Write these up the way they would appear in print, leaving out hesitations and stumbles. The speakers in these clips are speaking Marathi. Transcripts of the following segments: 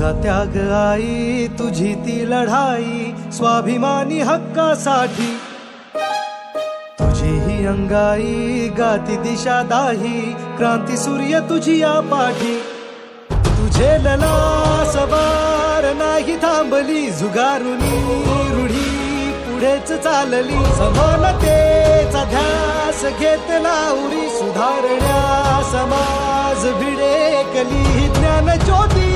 तुझा त्याग आई, तुझी ती लढाई स्वाभिमानी हक्कासाठी, तुझी ही अंगाई गाती दिशा दाही, क्रांती सूर्य तुझी या पाठी, तुझे लला सवार नाही थांबली, झुगारुनी रूढी पुढेच चालली, समानतेचा ध्यास घेतला उरी, सुधारण्या समाज भिडेकली, ज्ञान ज्योती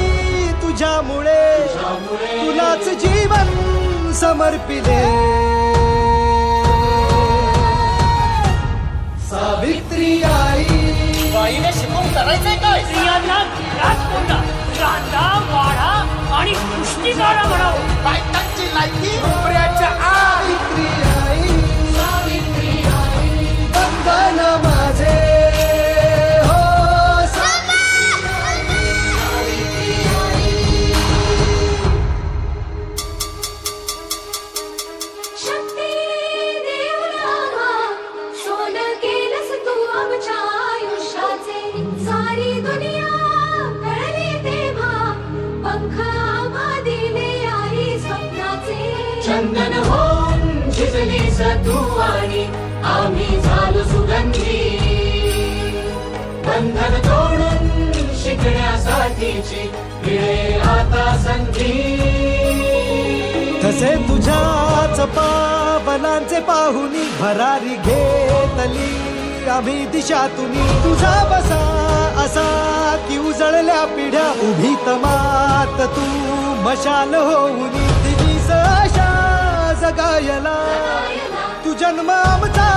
तुझ्यामुळे तुलाच जीवन समर्पिले, सावित्री आई. बाईने शिकवून करायचंय काय? स्त्रियांना घरात कोंडा, कांदा वाढा आणि कुस्ती करा म्हणावं. बायकांची लायकी नोकऱ्याच्या आत. सावित्री आई, वंदन माझे हो. शक्ती देवराहा, सोनं केलंस तू आमच्या आयुष्याचे, सारी दुनिया कळली तेव्हा, पंख आम्हा दिले आई स्वप्नाचे, चंदन होऊन झिजलीस तू आणि आम्ही झालो सुगंधी, बंधन तोडून शिकण्यासाठीची मिळे आता संधी, तसे तुझ्याच पावलांचे पाहुनी भरारी घेतली आम्ही दिशा तुम्ही, तुझा बसा असा की उजळल्या पिढ्या, उभी तमात तू मशाल होऊनी, दिलीस आशा जगायला, तू जन्म आमचा